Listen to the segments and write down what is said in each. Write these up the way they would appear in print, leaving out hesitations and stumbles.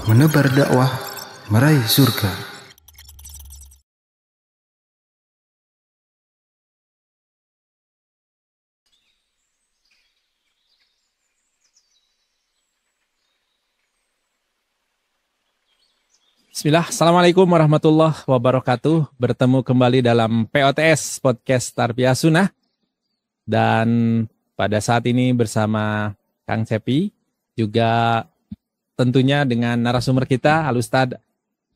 menebar dakwah, meraih surga. Bismillah, Assalamualaikum warahmatullahi wabarakatuh. Bertemu kembali dalam POTS Podcast Tarbiyah Sunnah. Dan pada saat ini bersama Kang Cepi, juga tentunya dengan narasumber kita, Al-Ustadz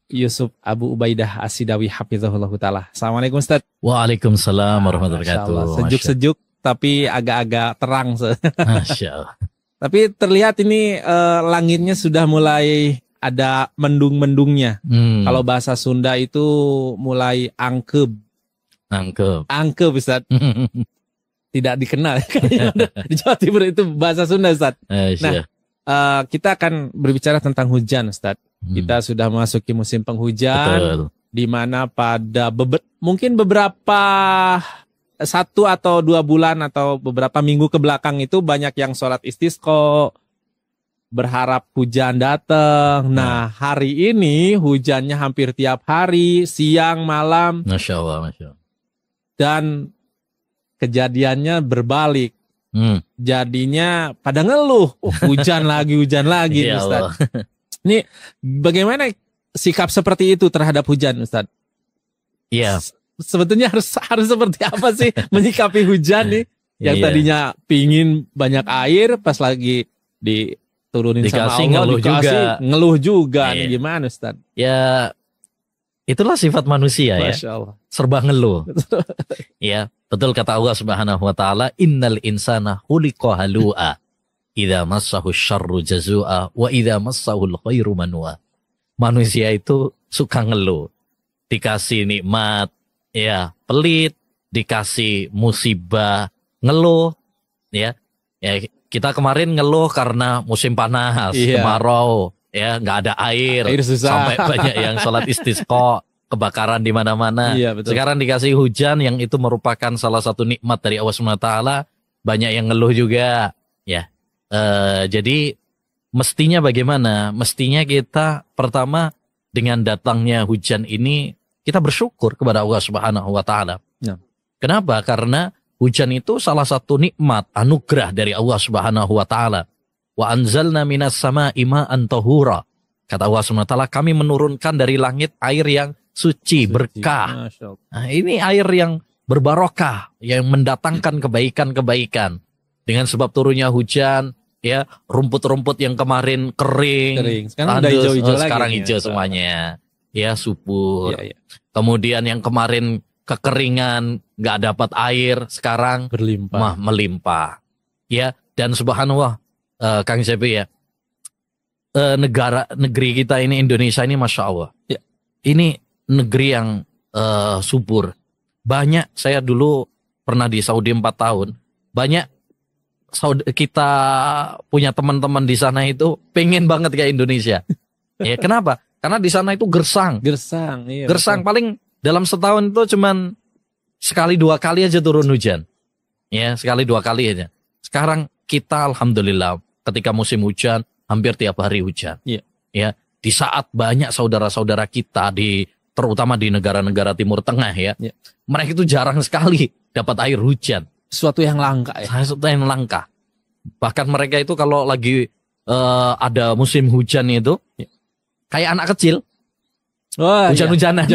Yusuf Abu Ubaidah As-Sidawi Hafizahullah Ta'ala. Assalamualaikum Ustadz. Waalaikumsalam warahmatullahi wabarakatuh. Sejuk-sejuk tapi agak-agak terang. Masya Allah. Tapi terlihat ini langitnya sudah mulai ada mendung-mendungnya. Kalau bahasa Sunda itu mulai angkeb. Angkeb Ustaz. Tidak dikenal. Di Jawa Timur itu bahasa Sunda Ustaz. Nah, kita akan berbicara tentang hujan Ustaz. Kita sudah memasuki musim penghujan. Betul. Di mana pada mungkin beberapa 1 atau 2 bulan atau beberapa minggu ke belakang itu banyak yang sholat istisqa, berharap hujan datang. Nah, hari ini hujannya hampir tiap hari, siang, malam. Masya Allah, Masya Allah. Dan kejadiannya berbalik. Jadinya pada ngeluh, hujan lagi ya Ustaz. Ini bagaimana sikap seperti itu terhadap hujan, Ustaz? Iya. Sebetulnya harus seperti apa sih menyikapi hujan nih? Yang tadinya pingin banyak air, pas lagi turunin dikasih sama Allah, ngeluh juga. Iya. Nih gimana Ustaz? Ya, itulah sifat manusia. Masya ya. Allah. Serba ngeluh. Ya, betul kata Allah Subhanahu wa taala, innal insana khuliqa halu'a idza massahu syarru jazua wa idza massahu khairu manua. Manusia itu suka ngeluh. Dikasih nikmat, ya, pelit, dikasih musibah, ngeluh, ya. Ya, kita kemarin ngeluh karena musim panas, kemarau, ya, nggak ada air susah. Sampai banyak yang sholat istisqa, kebakaran di mana-mana. Iya, betul. Sekarang dikasih hujan yang itu merupakan salah satu nikmat dari Allah SWT, banyak yang ngeluh juga, ya. Jadi mestinya bagaimana? Mestinya kita pertama dengan datangnya hujan ini kita bersyukur kepada Allah Subhanahu wa taala. Ya. Kenapa? Karena hujan itu salah satu nikmat, anugerah dari Allah Subhanahu wa taala. Wa anzalna minas sama'i ma'an tahura. Kata Allah Subhanahu wa taala, kami menurunkan dari langit air yang suci, berkah. Nah, ini air yang berbarokah, yang mendatangkan kebaikan-kebaikan. Dengan sebab turunnya hujan, ya, rumput-rumput yang kemarin kering, sekarang udah hijau-hijau lagi. Sekarang hijau semuanya. Ya, subur. Ya. Kemudian yang kemarin kekeringan, nggak dapat air, sekarang melimpah. Ya, dan subhanallah, Kang Cepi ya, negeri kita ini, Indonesia ini, Masya Allah. Ya. Ini negeri yang subur. Banyak, saya dulu pernah di Saudi 4 tahun, banyak kita punya teman-teman di sana itu pengen banget kayak Indonesia. Ya, kenapa? Karena di sana itu gersang. Iya. Gersang, paling dalam setahun itu cuman sekali 2 kali aja turun hujan. Ya, sekali 2 kali aja. Sekarang kita alhamdulillah ketika musim hujan hampir tiap hari hujan. Iya. Ya, di saat banyak saudara-saudara kita terutama di negara-negara Timur Tengah ya. Mereka itu jarang sekali dapat air hujan. Sesuatu yang langka ya. Sesuatu yang langka. Bahkan mereka itu kalau lagi ada musim hujan itu kayak anak kecil. Hujan-hujanan.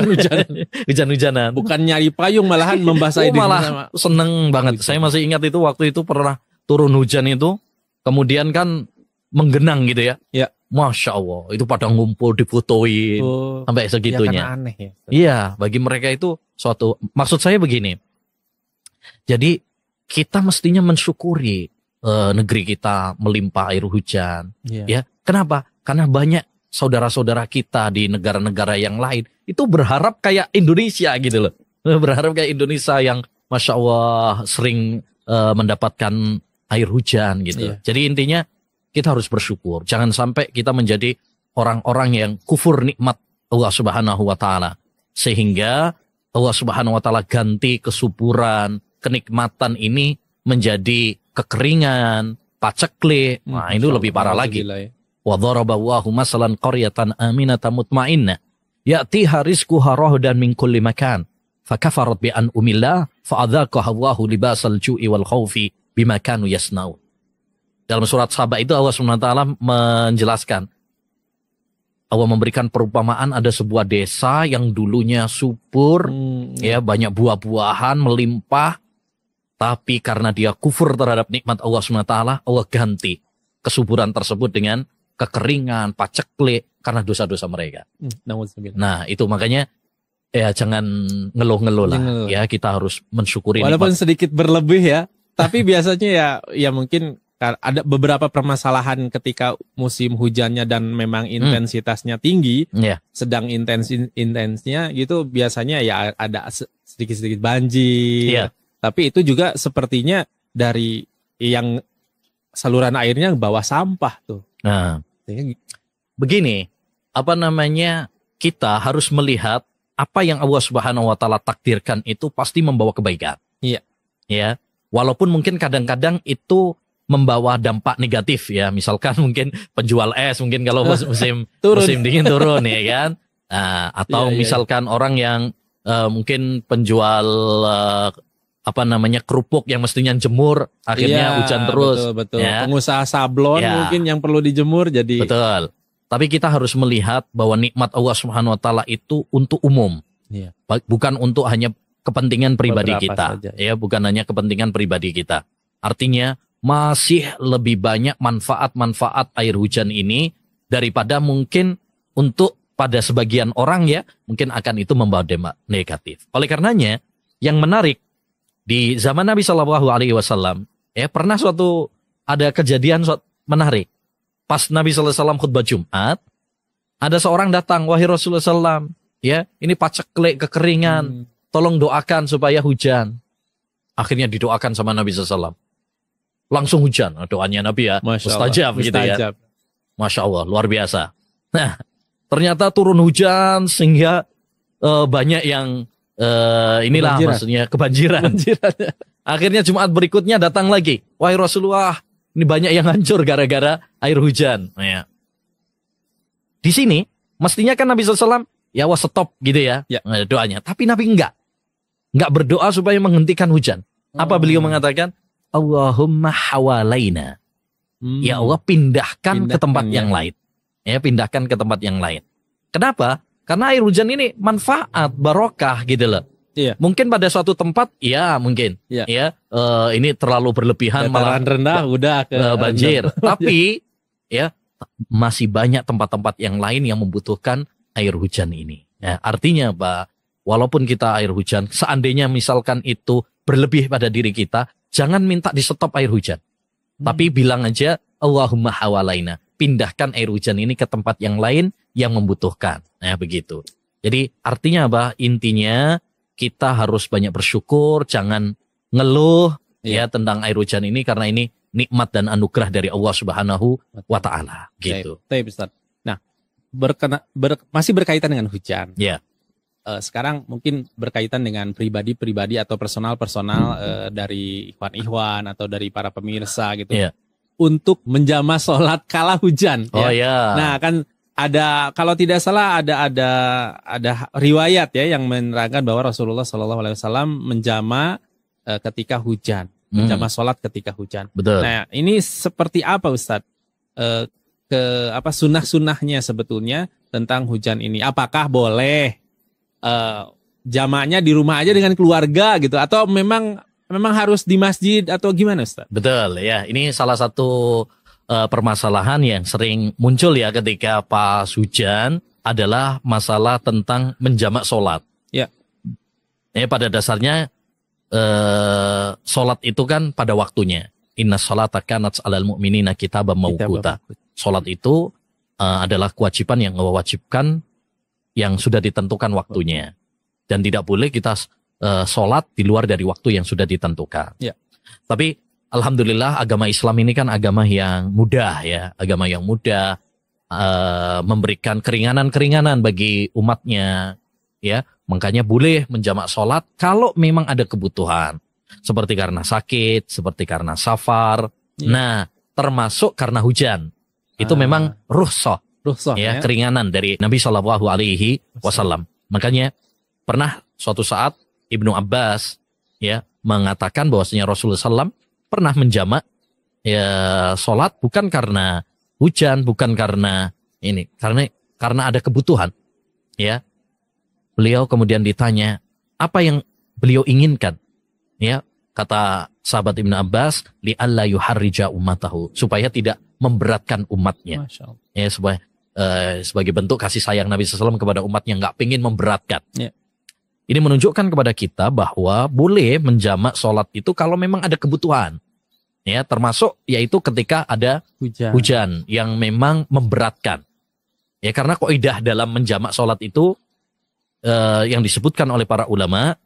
Hujan-hujanan. Bukan nyari payung, malahan membasahi diri. Malah seneng banget. Saya masih ingat itu waktu itu pernah turun hujan itu, kemudian kan menggenang gitu ya. Ya. Masya Allah, itu pada ngumpul difotoin sampai segitunya. Ya, aneh ya. Iya, bagi mereka itu suatu. Maksud saya begini. Jadi kita mestinya mensyukuri negeri kita melimpah air hujan. Ya, kenapa? Karena banyak saudara-saudara kita di negara-negara yang lain itu berharap kayak Indonesia gitu loh. Berharap kayak Indonesia yang Masya Allah sering mendapatkan air hujan gitu. Jadi intinya kita harus bersyukur. Jangan sampai kita menjadi orang-orang yang kufur nikmat Allah Subhanahu wa taala. Sehingga Allah Subhanahu wa taala ganti kesuburan, kenikmatan ini menjadi kekeringan, paceklik. Nah, itu lebih parah lagi. Wa dharaballahu masalan qaryatan aminatan mutmainnah ya'tiha rizquha ragadan min kulli makan fakafarat bi an'umillah fa'adzaqaha Allahu libasal ju'i wal khaufi bima kanu yasnaun. Dalam surat Saba itu Allah SWT menjelaskan, Allah memberikan perumpamaan ada sebuah desa yang dulunya subur, ya banyak buah-buahan melimpah, tapi karena dia kufur terhadap nikmat Allah SWT, Allah ganti kesuburan tersebut dengan kekeringan, paceklik karena dosa-dosa mereka. Nah itu makanya ya jangan ngeluh-ngeluh lah, ya kita harus mensyukuri. Walaupun nikmat. Sedikit berlebih ya, tapi biasanya ya mungkin ada beberapa permasalahan ketika musim hujannya dan memang intensitasnya tinggi, sedang intensnya gitu, biasanya ya ada sedikit-sedikit banjir. Tapi itu juga sepertinya dari yang saluran airnya bawah sampah tuh. Nah, begini, kita harus melihat apa yang Allah Subhanahu wa taala takdirkan itu pasti membawa kebaikan. Iya. Ya, walaupun mungkin kadang-kadang itu membawa dampak negatif ya, misalkan mungkin penjual es mungkin kalau musim dingin turun ya kan, atau misalkan orang yang mungkin penjual kerupuk yang mestinya jemur akhirnya hujan terus. Betul. Ya. Pengusaha sablon mungkin yang perlu dijemur jadi. Betul. Tapi kita harus melihat bahwa nikmat Allah Subhanahu wa taala itu untuk umum. Bukan untuk hanya kepentingan pribadi kita. Saja. Ya, bukan hanya kepentingan pribadi kita. Artinya masih lebih banyak manfaat-manfaat air hujan ini daripada mungkin untuk pada sebagian orang ya, mungkin akan itu membawa dampak negatif. Oleh karenanya, yang menarik di zaman Nabi Shallallahu Alaihi Wasallam, ya pernah ada kejadian menarik. Pas Nabi Sallallahu Alaihi Wasallam khutbah Jumat, ada seorang datang, wahai Rasulullah SAW, ya ini paceklik kekeringan, tolong doakan supaya hujan. Akhirnya didoakan sama Nabi SAW. Langsung hujan, doanya Nabi ya, mustajab gitu ya. Masya Allah, luar biasa. Nah, ternyata turun hujan sehingga banyak yang maksudnya kebanjiran. Akhirnya Jumat berikutnya datang lagi, wahai Rasulullah, ini banyak yang hancur gara-gara air hujan. Nah, di sini mestinya kan Nabi SAW ya stop gitu ya, doanya. Tapi Nabi enggak berdoa supaya menghentikan hujan. Apa beliau mengatakan? Allahumma hawalaina. Ya Allah pindahkan ke tempat yang lain. Ya, pindahkan ke tempat yang lain. Kenapa? Karena air hujan ini manfaat, barokah gitu loh. Iya. Mungkin pada suatu tempat, ya mungkin. Iya. Ya, ini terlalu berlebihan, malah rendah udah ke banjir. Tapi ya masih banyak tempat-tempat yang lain yang membutuhkan air hujan ini. Ya, artinya Pak, walaupun kita air hujan, seandainya misalkan itu berlebih pada diri kita, jangan minta di stop air hujan. Tapi bilang aja, Allahumma hawalaina. Pindahkan air hujan ini ke tempat yang lain yang membutuhkan. Nah begitu. Jadi artinya apa? Intinya kita harus banyak bersyukur, jangan ngeluh ya tentang air hujan ini, karena ini nikmat dan anugerah dari Allah Subhanahu wa taala gitu. Nah, masih berkaitan dengan hujan. Ya. Sekarang mungkin berkaitan dengan pribadi-pribadi atau personal-personal dari ikhwan-ikhwan atau dari para pemirsa gitu. Untuk menjama sholat kala hujan. Oh ya. Nah kan ada, kalau tidak salah ada riwayat ya yang menerangkan bahwa Rasulullah SAW menjama ketika hujan, menjama sholat ketika hujan. Betul. Nah ini seperti apa Ustadz? Sunnah-sunnahnya sebetulnya tentang hujan ini? Apakah boleh jamaknya di rumah aja dengan keluarga gitu, atau memang harus di masjid atau gimana Ustaz? Betul ya, ini salah satu permasalahan yang sering muncul ya ketika pas hujan adalah masalah tentang menjamak sholat. Ya. Pada dasarnya sholat itu kan pada waktunya. Inna sholata kanat 'alal mu'minina kitaban mawquta. Sholat itu adalah kewajiban yang mewajibkan yang sudah ditentukan waktunya, dan tidak boleh kita sholat di luar dari waktu yang sudah ditentukan. Ya. Tapi alhamdulillah agama Islam ini kan agama yang mudah ya, agama yang mudah, memberikan keringanan-keringanan bagi umatnya ya, makanya boleh menjamak sholat kalau memang ada kebutuhan, seperti karena sakit, seperti karena safar, nah termasuk karena hujan. Itu memang rukhsah. Rukhsah Ya, keringanan dari Nabi Shallallahu Alaihi Wasallam. Makanya pernah suatu saat Ibnu Abbas ya mengatakan bahwasanya Rasulullah SAW pernah menjamak ya sholat bukan karena hujan, bukan karena ini, karena ada kebutuhan. Ya, beliau kemudian ditanya apa yang beliau inginkan. Ya, kata sahabat Ibnu Abbas, li alla yuharrija ummatahu, supaya tidak memberatkan umatnya. Ya, supaya sebagai bentuk kasih sayang Nabi SAW kepada umatnya, nggak pengen memberatkan. Ya. Ini menunjukkan kepada kita bahwa boleh menjamak sholat itu kalau memang ada kebutuhan. Ya, termasuk yaitu ketika ada hujan yang memang memberatkan. Ya, karena kaidah dalam menjamak sholat itu yang disebutkan oleh para ulama,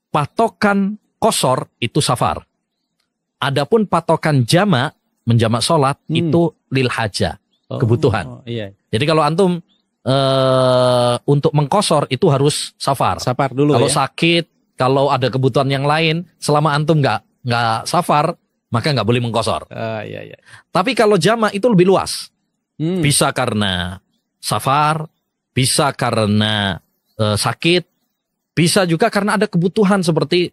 patokan qashar itu safar. Adapun patokan jamak, menjamak sholat itu lil haja. Kebutuhan. Iya. Jadi kalau antum untuk mengqashar itu harus safar. Safar dulu. Kalau sakit, kalau ada kebutuhan yang lain, selama antum nggak safar, maka nggak boleh mengqashar. Iya. Tapi kalau jamak itu lebih luas. Bisa karena safar, bisa karena sakit, bisa juga karena ada kebutuhan seperti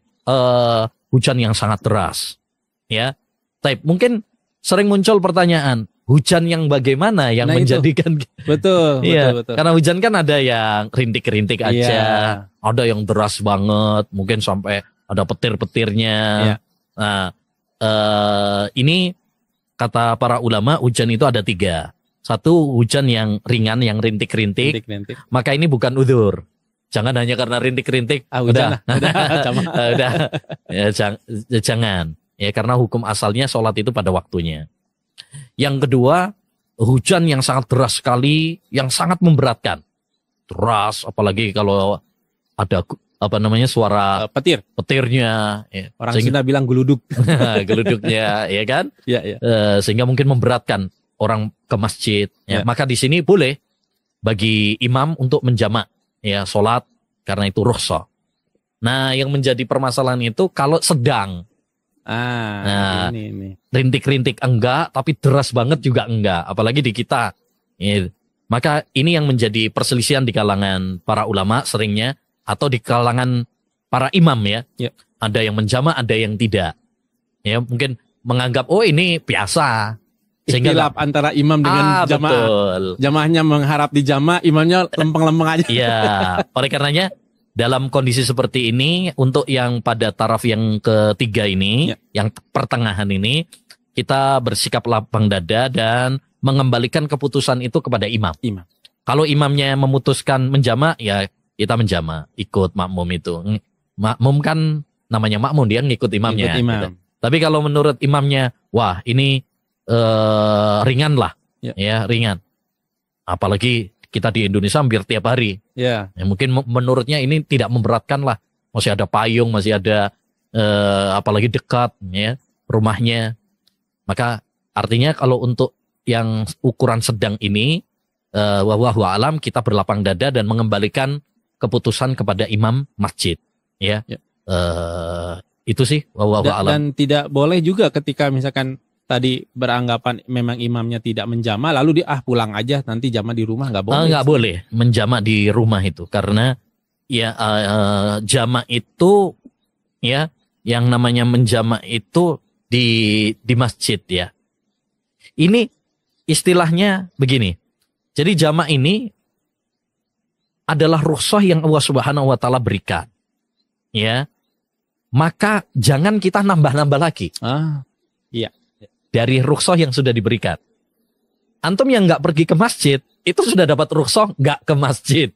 hujan yang sangat deras. Ya. Tapi mungkin sering muncul pertanyaan, hujan yang bagaimana yang menjadikan betul. Karena hujan kan ada yang rintik-rintik aja, ada yang deras banget, mungkin sampai ada petir-petirnya. Nah, ini kata para ulama hujan itu ada 3. Satu, hujan yang ringan, yang rintik-rintik. Maka ini bukan udzur. Jangan hanya karena rintik-rintik. Udah. Ya, jangan. Ya, karena hukum asalnya sholat itu pada waktunya. Yang kedua, hujan yang sangat deras sekali, yang sangat memberatkan. Deras, apalagi kalau ada suara petirnya. Ya. Orang Sunda bilang geluduk. Geluduknya, ya kan? Iya. Sehingga mungkin memberatkan orang ke masjid. Ya. Maka di sini boleh bagi imam untuk menjamak ya sholat karena itu rukhsah. Nah, yang menjadi permasalahan itu kalau sedang. Ini. Rintik-rintik enggak, tapi deras banget juga enggak, apalagi di kita. Ya. Maka ini yang menjadi perselisihan di kalangan para ulama seringnya, atau di kalangan para imam ya. Ada yang menjamak, ada yang tidak. Ya, mungkin menganggap ini biasa. Ikhtilaf antara imam dengan jamaah. Betul. Jamaahnya mengharap di jamaah, imamnya lempeng-lempeng aja. Iya, oleh karenanya dalam kondisi seperti ini, untuk yang pada taraf yang ketiga ini, yang pertengahan ini, kita bersikap lapang dada dan mengembalikan keputusan itu kepada imam. Kalau imamnya memutuskan menjamak, ya kita menjamak, ikut makmum itu. Makmum kan namanya makmum, dia ngikut imamnya. Gitu. Tapi kalau menurut imamnya, wah ini ringan lah, ya ringan. Apalagi kita di Indonesia hampir tiap hari. Ya, mungkin menurutnya ini tidak memberatkan lah. Masih ada payung, masih ada apalagi dekat ya rumahnya. Maka artinya kalau untuk yang ukuran sedang ini, wallahu a'lam, kita berlapang dada dan mengembalikan keputusan kepada imam masjid. Ya. Itu sih wallahu a'lam. Dan tidak boleh juga ketika misalkan tadi beranggapan memang imamnya tidak menjamak, lalu pulang aja, nanti jamak di rumah, nggak boleh. Nggak boleh menjamak di rumah itu, karena ya jamak itu ya yang namanya menjamak itu di masjid ya. Ini istilahnya begini. Jadi jamak ini adalah rukhsah yang Allah Subhanahu wa taala berikan. Ya. Maka jangan kita nambah-nambah lagi. Iya. Dari rukhsah yang sudah diberikan. Antum yang nggak pergi ke masjid, itu sudah dapat rukhsah nggak ke masjid.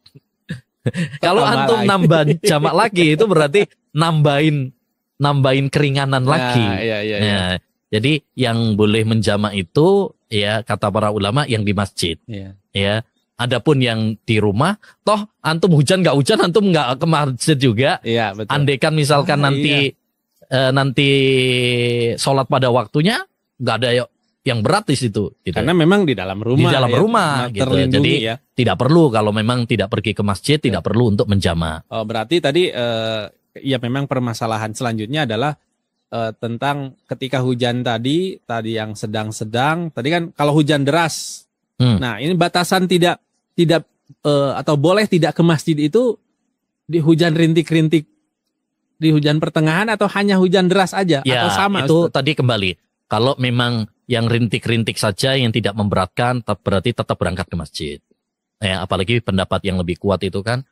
Kalau antum nambah jamak lagi, itu berarti nambahin keringanan lagi. Nah, jadi yang boleh menjamak itu ya kata para ulama yang di masjid. Ya. Adapun yang di rumah, toh antum hujan nggak hujan, antum nggak ke masjid juga. Iya, betul. Andaikan misalkan nanti sholat pada waktunya, nggak ada yang berat di situ. Gitu. Karena memang di dalam rumah. Di dalam rumah, gitu. Jadi tidak perlu kalau memang tidak pergi ke masjid, tidak perlu untuk menjamak. Oh, berarti tadi ya memang permasalahan selanjutnya adalah tentang ketika hujan tadi yang sedang-sedang. Tadi kan kalau hujan deras. Nah, ini batasan tidak atau boleh tidak ke masjid itu di hujan rintik-rintik, di hujan pertengahan atau hanya hujan deras aja ya, atau sama? Itu Ustaz? tadi kembali. Kalau memang yang rintik-rintik saja yang tidak memberatkan, berarti tetap berangkat ke masjid. Ya, apalagi pendapat yang lebih kuat itu kan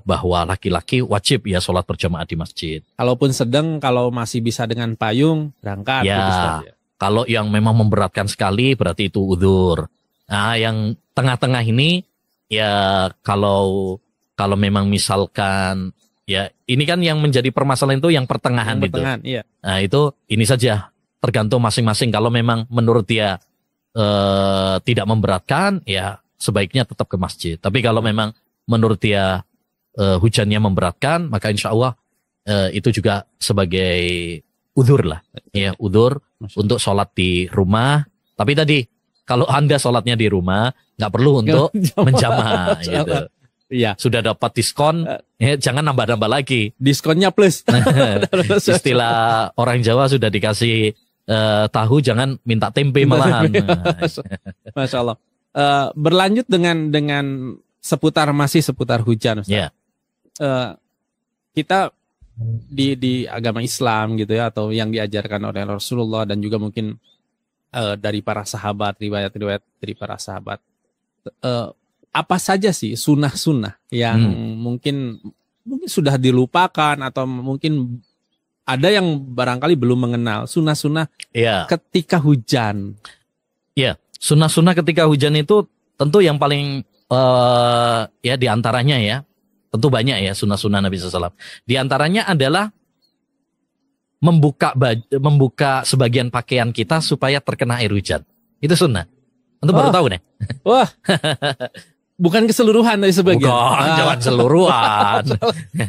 bahwa laki-laki wajib ya sholat berjamaah di masjid. Kalaupun sedang, kalau masih bisa dengan payung berangkat. Ya, gitu, kalau yang memang memberatkan sekali berarti itu udzur. Nah, yang tengah-tengah ini ya kalau memang misalkan ya ini kan yang menjadi permasalahan itu yang pertengahan itu. Iya. Nah, itu ini saja tergantung masing-masing. Kalau memang menurut dia tidak memberatkan ya sebaiknya tetap ke masjid. Tapi kalau memang menurut dia hujannya memberatkan, maka insya Allah itu juga sebagai udzur lah, ya udzur untuk sholat di rumah. Tapi tadi kalau Anda sholatnya di rumah, nggak perlu untuk menjamaah. Gitu. Iya. Sudah dapat diskon, jangan nambah-nambah lagi. Diskonnya plus. Istilah orang Jawa sudah dikasih tahu, jangan minta tempe malahan. Masya Allah. Berlanjut dengan seputar hujan, Ustaz. Yeah. Kita di agama Islam gitu ya, atau yang diajarkan oleh Rasulullah dan juga mungkin dari para sahabat, riwayat-riwayat dari para sahabat. Apa saja sih sunnah-sunnah yang mungkin sudah dilupakan atau mungkin ada yang barangkali belum mengenal sunnah-sunnah ketika hujan. Ya, sunnah-sunnah ketika hujan itu tentu yang paling ya diantaranya ya, tentu banyak ya sunnah-sunnah Nabi SAW. Di antaranya adalah membuka sebagian pakaian kita supaya terkena air hujan. Itu sunnah. Tentu baru tahu nih. Wah, bukan keseluruhan dari sebagian. Bukan, jangan keseluruhan.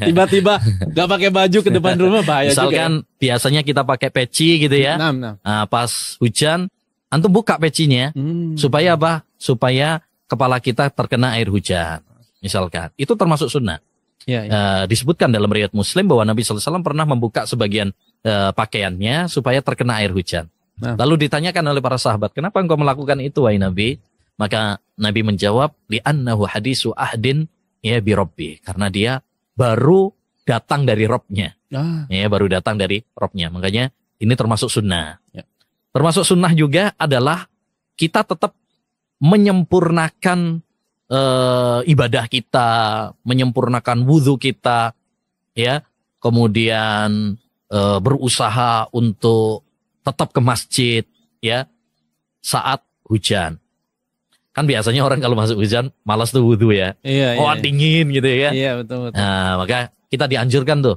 Tiba-tiba gak pakai baju ke depan rumah bahaya. Misalkan juga. Biasanya kita pakai peci gitu ya. Nah, pas hujan, antum buka pecinya supaya apa? Supaya kepala kita terkena air hujan, misalkan. Itu termasuk sunnah. Disebutkan dalam riwayat Muslim bahwa Nabi SAW pernah membuka sebagian pakaiannya supaya terkena air hujan. Lalu ditanyakan oleh para sahabat, kenapa engkau melakukan itu, wahai Nabi? Maka Nabi menjawab, li'annahu hadisu ahdin ya bi Rabbi. Karena dia baru datang dari Robnya. Ya, baru datang dari Robnya. Makanya ini termasuk sunnah. Termasuk sunnah juga adalah kita tetap menyempurnakan ibadah kita, menyempurnakan wudhu kita, ya, kemudian berusaha untuk tetap ke masjid, ya, saat hujan. Kan biasanya orang kalau masuk hujan malas tuh wudhu ya, dingin gitu ya. Iya, betul. Nah, maka kita dianjurkan tuh.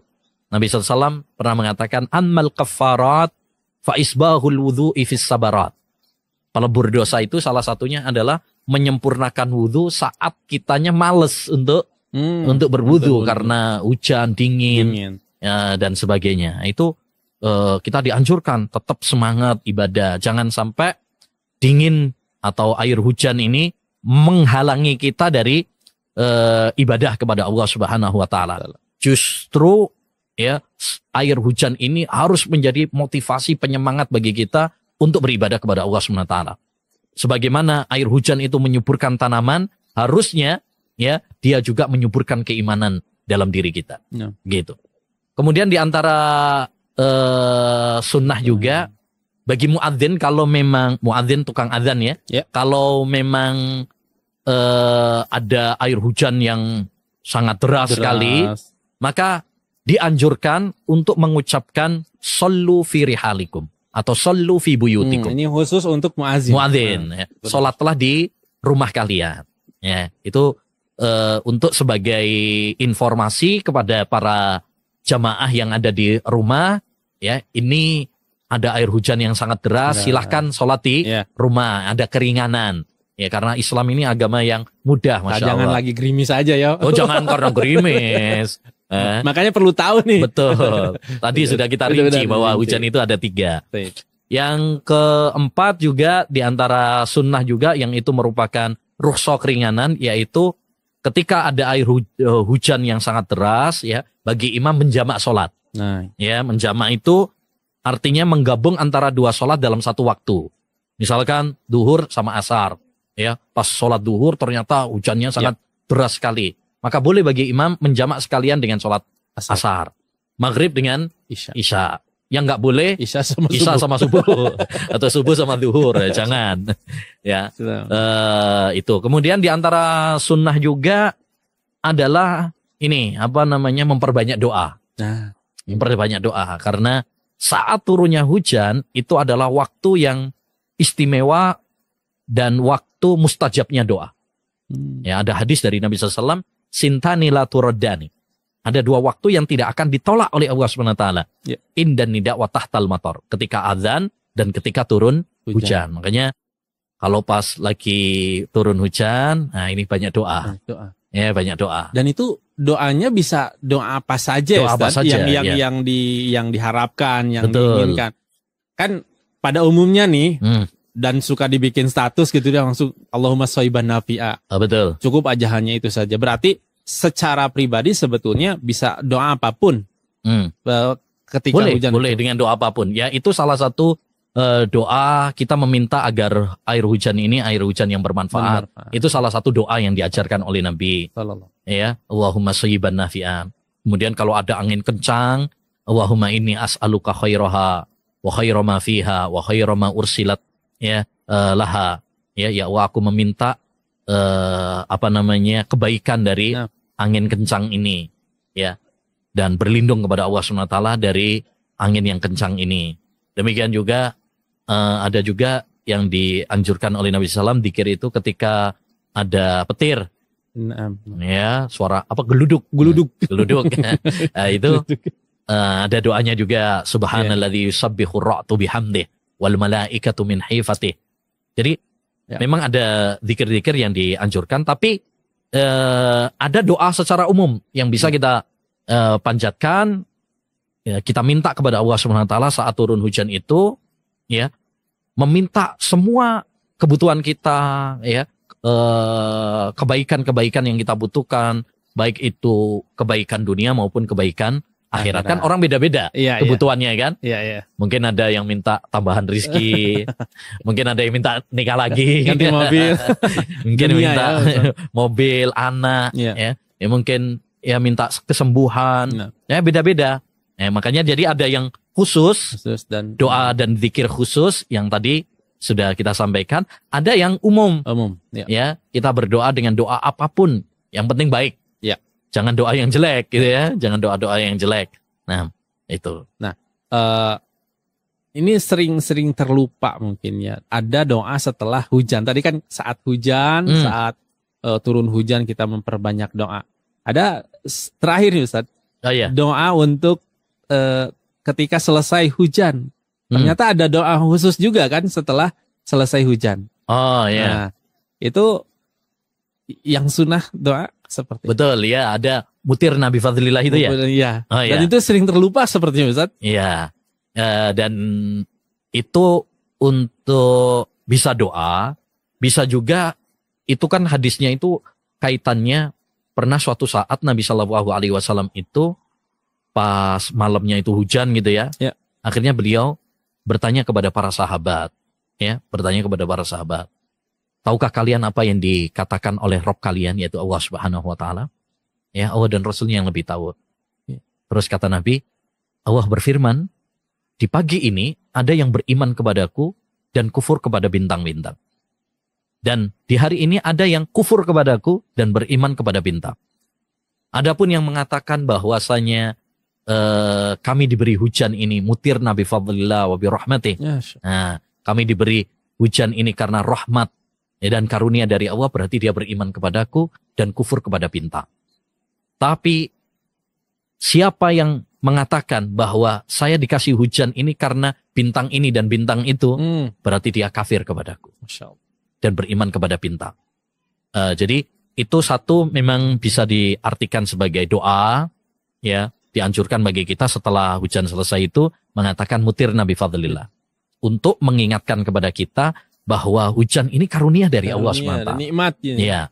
Nabi SAW pernah mengatakan ammal kaffarat fa isbahul wudhu'i fis sabarat. Pelebur dosa itu salah satunya adalah menyempurnakan wudhu saat kitanya males untuk berwudhu karena hujan, dingin. Ya, dan sebagainya. Itu kita dianjurkan tetap semangat ibadah. Jangan sampai dingin atau air hujan ini menghalangi kita dari ibadah kepada Allah Subhanahu wa taala. Justru ya, air hujan ini harus menjadi motivasi penyemangat bagi kita untuk beribadah kepada Allah Subhanahu wa taala. Sebagaimana air hujan itu menyuburkan tanaman, harusnya ya dia juga menyuburkan keimanan dalam diri kita. Gitu. Kemudian di antara sunnah juga bagi muadzin, kalau memang muadzin tukang adzan ya, kalau memang ada air hujan yang sangat deras sekali, maka dianjurkan untuk mengucapkan sallu fi rihalikum atau sallu fi buyutikum. Ini khusus untuk muadzin. Ya. Salatlah di rumah kalian. Ya, itu untuk sebagai informasi kepada para jamaah yang ada di rumah, ya, ini ada air hujan yang sangat deras, silahkan sholat di rumah, ada keringanan. Ya, karena Islam ini agama yang mudah, Masya Allah. Jangan lagi gerimis aja ya. Oh, jangan karena gerimis. Makanya perlu tahu nih. Betul. Tadi sudah kita rinci bahwa hujan itu ada 3. Yang keempat juga diantara sunnah juga yang itu merupakan rukhsah keringanan, yaitu ketika ada air hujan yang sangat deras, ya, bagi imam menjamak sholat. Nah, ya menjamak itu artinya menggabung antara dua sholat dalam satu waktu. Misalkan duhur sama asar, ya pas sholat duhur ternyata hujannya sangat deras sekali, maka boleh bagi imam menjamak sekalian dengan sholat asar. Maghrib dengan isya. Yang nggak boleh isya sama subuh atau subuh sama duhur, jangan. Ya, itu. Kemudian di antara sunnah juga adalah ini memperbanyak doa. Nah, memperbanyak doa karena saat turunnya hujan itu adalah waktu yang istimewa dan waktu mustajabnya doa. Ya, ada hadis dari Nabi SAW, sintani la turaddani. Ada dua waktu yang tidak akan ditolak oleh Allah SWT. Indan nida wa tahtal matar. Ketika azan dan ketika turun hujan. Makanya kalau pas lagi turun hujan, nah ini banyak doa. Ya, banyak doa. Dan itu doanya bisa doa apa saja, doa apa saja, yang diharapkan, yang diinginkan. Kan pada umumnya nih, dan suka dibikin status gitu dia langsung Allahumma shayban nafi'a. Betul. Cukup aja hanya itu saja. Berarti secara pribadi sebetulnya bisa doa apapun ketika hujan. Boleh dengan doa apapun. Ya, itu salah satu doa kita meminta agar air hujan ini air hujan yang bermanfaat. Itu salah satu doa yang diajarkan oleh Nabi. Ya, Allahumma shayban nafi'a. Kemudian kalau ada angin kencang, Allahumma inni as'aluka khairaha wa khaira ma fiha wa khaira ma ursilat laha. Ya Allah, aku meminta kebaikan dari angin kencang ini, ya, dan berlindung kepada Allah SWT dari angin yang kencang ini. Demikian juga ada juga yang dianjurkan oleh Nabi SAW, dzikir itu ketika ada petir, ya, suara geluduk. Nah, itu ada doanya juga, subhanalladzi yusabbihu ar-ra'du bihamdih wal malaikatu min hifatih. Jadi memang ada zikir-zikir yang dianjurkan, tapi ada doa secara umum yang bisa kita panjatkan, ya, kita minta kepada Allah SWT saat turun hujan itu, ya, meminta semua kebutuhan kita, ya, kebaikan-kebaikan yang kita butuhkan, baik itu kebaikan dunia maupun kebaikan akhirat. Kan orang beda-beda kebutuhannya kan. Mungkin ada yang minta tambahan rezeki, mungkin ada yang minta nikah lagi, ganti mobil, mungkin minta mobil, anak, ya mungkin ya minta kesembuhan, ya beda-beda. Makanya jadi ada yang khusus dan doa dan zikir khusus yang tadi sudah kita sampaikan. Ada yang umum. Ya, kita berdoa dengan doa apapun, yang penting baik. Jangan doa yang jelek gitu ya. Jangan doa-doa yang jelek. Nah, itu. Nah, ini sering terlupa mungkin ya. Ada doa setelah hujan. Tadi kan saat hujan, saat turun hujan kita memperbanyak doa. Ada terakhir nih Ustaz. Doa untuk ketika selesai hujan. Ternyata ada doa khusus juga kan setelah selesai hujan. Nah, itu yang sunnah doa seperti betul ya, ada mutir Nabi Fadlillah itu ya. Iya. Dan itu sering terlupa sepertinya Ustaz. Iya. Dan itu untuk bisa doa, bisa juga itu kan hadisnya itu kaitannya pernah suatu saat Nabi Shallallahu Alaihi Wasallam itu pas malamnya itu hujan gitu ya. Akhirnya beliau bertanya kepada para sahabat, tahukah kalian apa yang dikatakan oleh Rabb kalian, yaitu Allah Subhanahu wa Ta'ala? Ya, Allah dan Rasulnya yang lebih tahu. Terus kata Nabi, Allah berfirman, di pagi ini ada yang beriman kepadaku dan kufur kepada bintang-bintang. Dan di hari ini ada yang kufur kepadaku dan beriman kepada bintang. Adapun yang mengatakan bahwasanya kami diberi hujan ini mutir Nabi Fadlillah wa birahmatih. Nah, kami diberi hujan ini karena rahmat dan karunia dari Allah, berarti dia beriman kepadaku dan kufur kepada bintang. Tapi siapa yang mengatakan bahwa saya dikasih hujan ini karena bintang ini dan bintang itu, berarti dia kafir kepadaku dan beriman kepada bintang. Jadi itu satu memang bisa diartikan sebagai doa, ya, dianjurkan bagi kita setelah hujan selesai itu mengatakan mutir Nabi Fadlillah untuk mengingatkan kepada kita bahwa hujan ini karunia dari Allah SWT. Nikmat. Ya.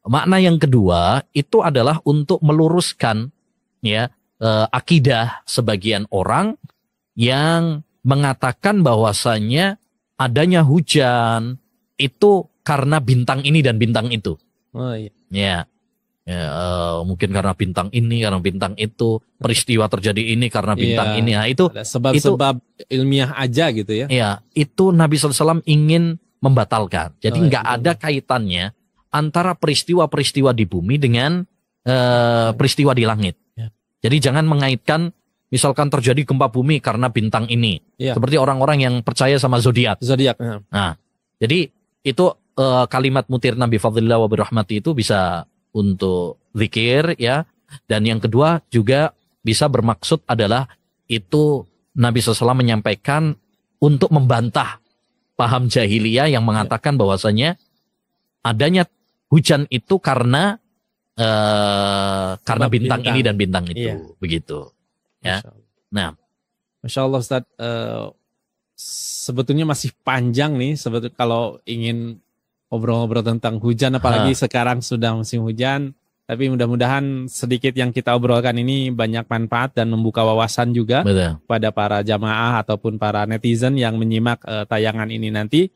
Makna yang kedua itu adalah untuk meluruskan, ya, akidah sebagian orang yang mengatakan bahwasannya adanya hujan itu karena bintang ini dan bintang itu. Oh iya. Mungkin karena bintang ini, karena bintang itu, peristiwa terjadi ini karena bintang ini. Nah, itu sebab-sebab ilmiah aja gitu ya. Iya, itu Nabi SAW ingin membatalkan. Jadi nggak ada kaitannya antara peristiwa-peristiwa di bumi dengan peristiwa di langit. Ya. Jadi jangan mengaitkan misalkan terjadi gempa bumi karena bintang ini. Ya. Seperti orang-orang yang percaya sama zodiak. Zodiak. Ya. Nah, jadi itu kalimat mutir Nabi Fadlillah wa birahmati itu bisa untuk zikir ya. Dan yang kedua juga bisa bermaksud adalah itu Nabi SAW menyampaikan untuk membantah paham jahiliyah yang mengatakan bahwasanya adanya hujan itu karena bintang ini dan bintang itu, begitu. Ya. Nah, Masya Allah Ustaz, sebetulnya masih panjang nih sebetulnya kalau ingin ngobrol-ngobrol tentang hujan, apalagi sekarang sudah musim hujan. Tapi mudah-mudahan sedikit yang kita obrolkan ini banyak manfaat dan membuka wawasan juga pada para jamaah ataupun para netizen yang menyimak tayangan ini nanti.